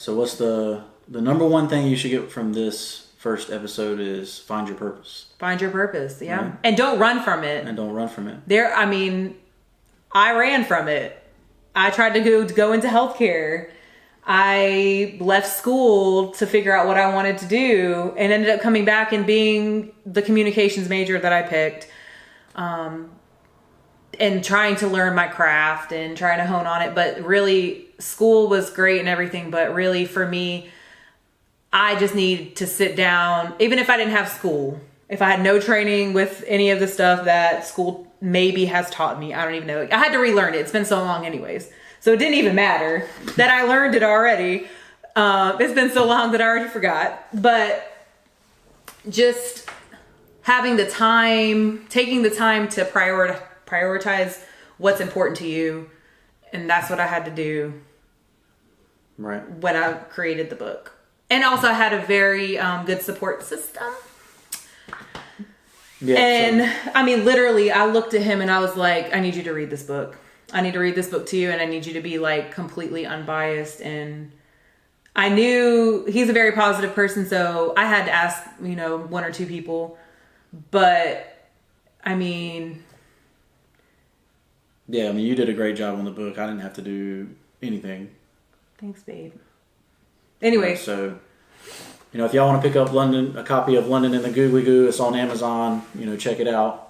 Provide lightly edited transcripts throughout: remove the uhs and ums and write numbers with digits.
So what's the number one thing you should get from this first episode is find your purpose. Find your purpose, yeah. Right. And don't run from it. I ran from it. I tried to go into healthcare. I left school to figure out what I wanted to do and ended up coming back and being the communications major that I picked. And trying to learn my craft and trying to hone on it. But really, school was great and everything. But really, for me, I just need to sit down, even if I didn't have school. If I had no training with any of the stuff that school maybe has taught me, I don't even know. I had to relearn it. It's been so long anyways. So it didn't even matter that I learned it already. It's been so long that I already forgot. But just having the time, taking the time to prioritize what's important to you. And that's what I had to do when I created the book. And also I had a very good support system. Yeah, and I mean, literally, I looked at him and I was like, I need you to read this book. I need to read this book to you, and I need you to be like completely unbiased. And I knew he's a very positive person, so I had to ask, one or two people. But I mean, yeah, you did a great job on the book. I didn't have to do anything. Thanks, babe. Anyway, so if y'all want to pick up a copy of London in the Googly Goo, it's on Amazon. Check it out.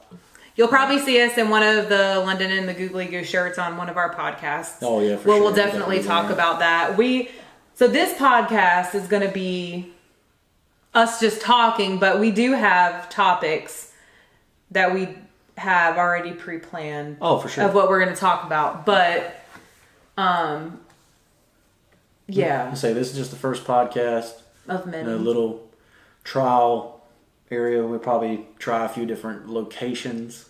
You'll probably see us in one of the London in the Googly Goo shirts on one of our podcasts. Oh yeah, for sure. We'll definitely talk about that. So this podcast is going to be us just talking, but we do have topics that we have already pre-planned. Oh, for sure. Of what we're going to talk about, but yeah. Say this is just the first podcast of many. In a little trial area. We'll probably try a few different locations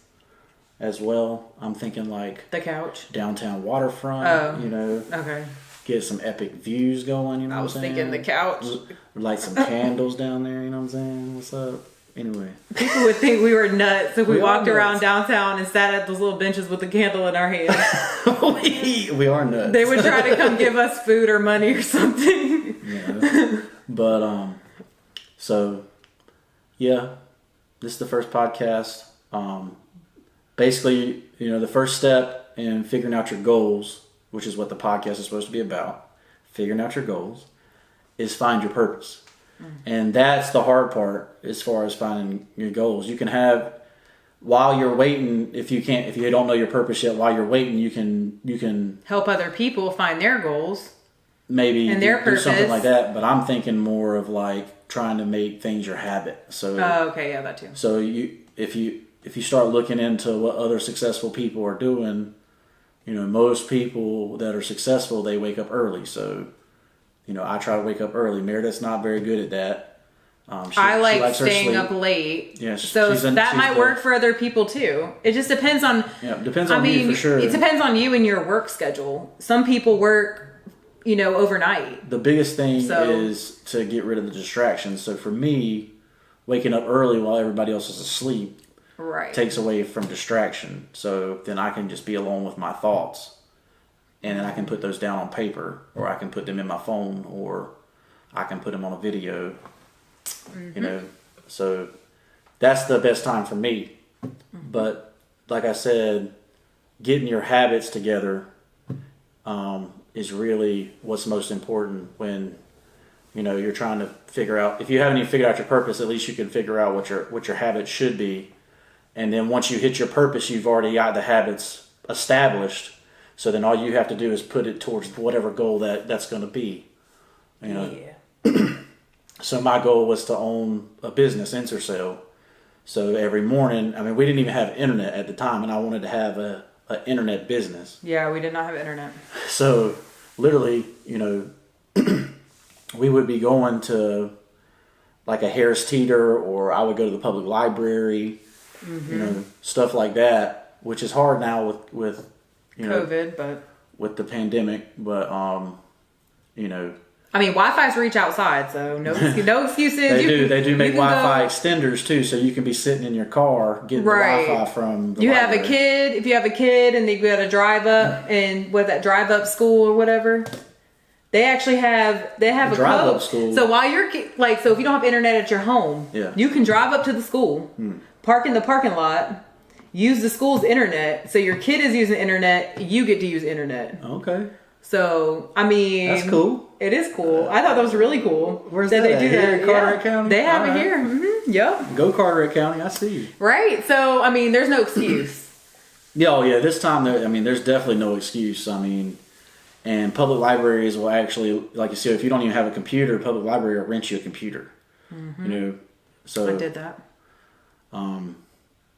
as well. I'm thinking like the couch, downtown waterfront. Okay. Get some epic views going. I was thinking the couch. Light some candles down there. You know what I'm saying? What's up? Anyway, people would think we were nuts if we walked around downtown and sat at those little benches with a candle in our hand. we are nuts. They would try to come give us food or money or something. Yeah. But so yeah, this is the first podcast. Basically, the first step in figuring out your goals, which is what the podcast is supposed to be about, figuring out your goals, is find your purpose. And that's the hard part as far as finding your goals. You can have, while you're waiting, if you don't know your purpose yet, while you're waiting, you can help other people find their goals. Maybe and their purpose. Do something like that. But I'm thinking more of like trying to make things your habit. So okay, yeah, that too. So if you start looking into what other successful people are doing, most people that are successful, they wake up early. So I try to wake up early. Meredith's not very good at that. I like staying up late. Yeah, so that might work for other people too. It just depends on. Yeah, depends on you for sure. It depends on you and your work schedule. Some people work, overnight. The biggest thing is to get rid of the distractions. So for me, waking up early while everybody else is asleep takes away from distraction. So then I can just be alone with my thoughts. And then I can put those down on paper, or I can put them in my phone, or I can put them on a video. Mm-hmm. So that's the best time for me. Mm-hmm. But like I said, getting your habits together is really what's most important when you're trying to figure out. If you haven't even figured out your purpose, at least you can figure out what your habits should be. And then once you hit your purpose, you've already got the habits established. So then all you have to do is put it towards whatever goal that's going to be. Yeah. So my goal was to own a business, Ensorsale. So every morning, we didn't even have internet at the time, and I wanted to have an internet business. Yeah, we did not have internet. So literally, we would be going to like a Harris Teeter, or I would go to the public library, stuff like that, which is hard now with COVID, but with the pandemic, but Wi-Fi's reach outside, so no excuses. They do make Wi-Fi extenders too, so you can be sitting in your car getting the Wi-Fi from the library. If you have a kid and they got to drive up and with that drive up school or whatever, They actually have a drive code. Up school. So while you're like, so if you don't have internet at your home, you can drive up to the school, park in the parking lot, use the school's internet. So your kid is using internet, you get to use internet. Okay. So I mean, that's cool. It is cool. I thought that was really cool. Where's that? They do here in Carteret County. They have it here. Mm-hmm. Yep. Go Carteret County. I see you. Right. So I mean, there's no excuse. This time there's definitely no excuse. I mean. And public libraries will actually, like you said, if you don't even have a computer, public library will rent you a computer. Mm-hmm. So I did that.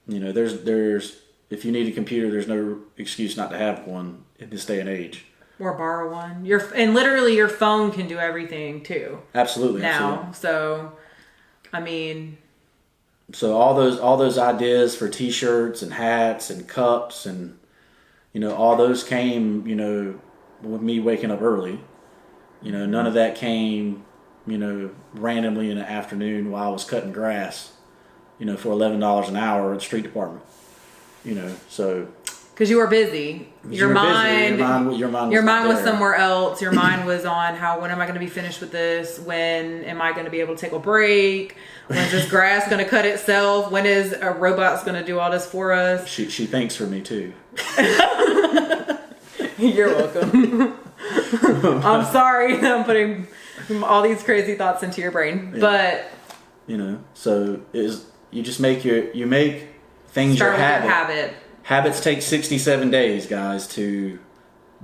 There's if you need a computer, there's no excuse not to have one in this day and age. Or borrow one. And literally your phone can do everything too. Absolutely. Now, absolutely. so I mean. So all those ideas for T-shirts and hats and cups and all those came with me waking up early. None of that came, randomly in the afternoon while I was cutting grass, for $11 an hour at the street department. So because you were busy. Your mind was somewhere else. Your mind was on when am I going to be finished with this? When am I going to be able to take a break? When's this grass going to cut itself? When is a robot's going to do all this for us? She thinks for me too. You're welcome. I'm sorry that I'm putting all these crazy thoughts into your brain, but so you just make things your habit. Habits take 67 days, guys, to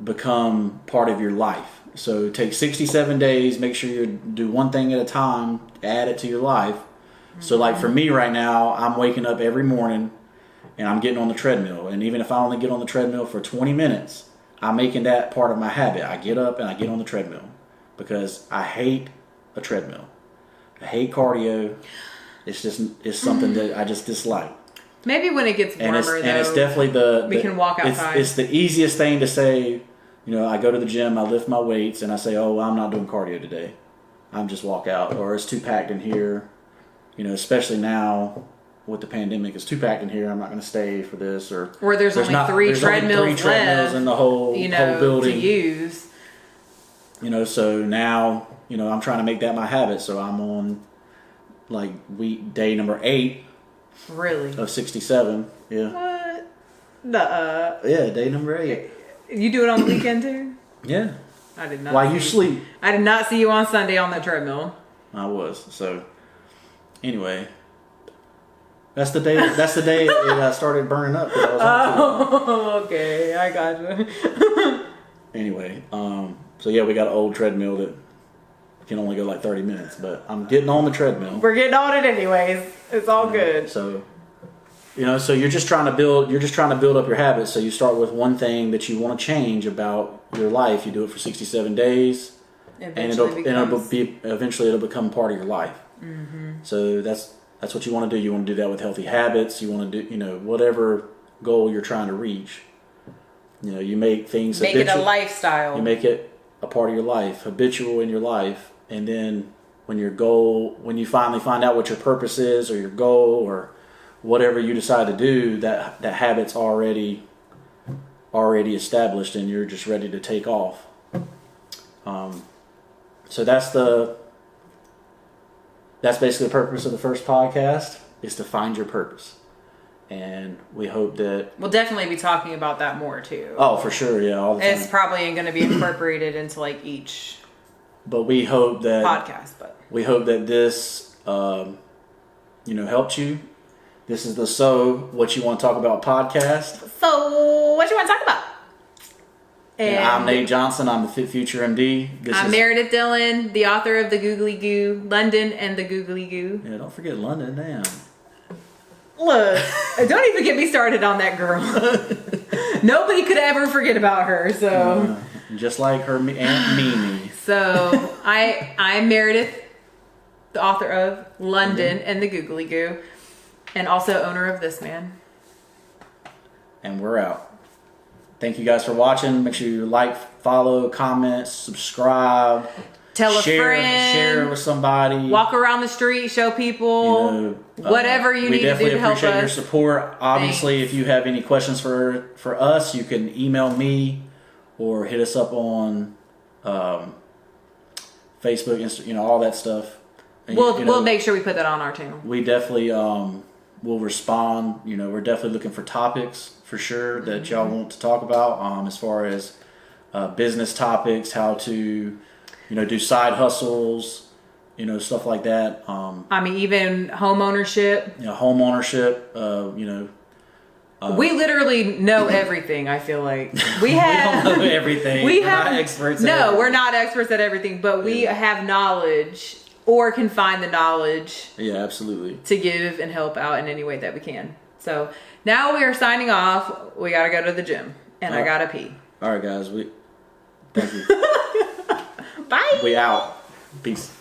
become part of your life. So take 67 days. Make sure you do one thing at a time. Add it to your life. Mm-hmm. So, like for me right now, I'm waking up every morning and I'm getting on the treadmill. And even if I only get on the treadmill for 20 minutes. I'm making that part of my habit. I get up and I get on the treadmill because I hate a treadmill. I hate cardio. It's something that I just dislike. Maybe when it gets warmer, and it's definitely we can walk outside. It's the easiest thing to say. I go to the gym, I lift my weights, and I say, "Oh, well, I'm not doing cardio today. I'm just walk out," or it's too packed in here. Especially now. With the pandemic, it's too packed in here. I'm not going to stay for this, or there's only three treadmills left in the whole building to use. So now I'm trying to make that my habit. So I'm on day number 8. Really? Of 67. Yeah. What? Nuh-uh. Yeah, day number 8. You do it on the weekend too? Yeah. I did not. While you sleep. I did not see you on Sunday on the treadmill. I was. So anyway. That's the day it started burning up. I was on okay, I gotcha. Anyway, so yeah, we got an old treadmill that can only go like 30 minutes, but I'm getting on the treadmill. We're getting on it anyways. It's all good. So, so you're just trying to build up your habits. So you start with one thing that you want to change about your life. You do it for 67 days, eventually it'll become part of your life. Mm-hmm. So that's what you want to do. You want to do that with healthy habits. You want to do, whatever goal you're trying to reach. You make things habitual. Make it a lifestyle. You make it a part of your life, habitual in your life. And then when you finally find out what your purpose is or your goal or whatever you decide to do, that habit's already established and you're just ready to take off. So that's basically the purpose of the first podcast, is to find your purpose. And we hope that... We'll definitely be talking about that more, too. Oh, for sure, yeah. All the time. It's probably going to be incorporated into, each... But we hope that... podcast, but... We hope that this, helped you. This is the What You Want to Talk About podcast. So, what you want to talk about? And I'm Nate Johnson. I'm the FitFutureMD. I'm Meredith Dillon, the author of the Googly Goo, London and the Googly Goo. Yeah, don't forget London, damn. Look, don't even get me started on that girl. Nobody could ever forget about her, so... just like her Aunt Mimi. So, I'm Meredith, the author of London and the Googly Goo, and also owner of This Man. And we're out. Thank you guys for watching. Make sure you like, follow, comment, subscribe. Tell a friend. Share it with somebody. Walk around the street, show people. Whatever you need to do to help us. We definitely appreciate your support. Obviously, if you have any questions for us, you can email me or hit us up on Facebook, Insta, all that stuff. And, we'll make sure we put that on our channel. We definitely will respond. We're definitely looking for topics for sure that y'all want to talk about. As far as business topics, how to do side hustles, stuff like that. Even home ownership. Home ownership. We literally know everything. I feel like we don't know everything. We're not experts. We're not experts at everything, but we have knowledge or can find the knowledge. Yeah, absolutely. To give and help out in any way that we can. So now we are signing off. We gotta go to the gym, and I gotta pee. All right, guys. Thank you. Bye. We out. Peace.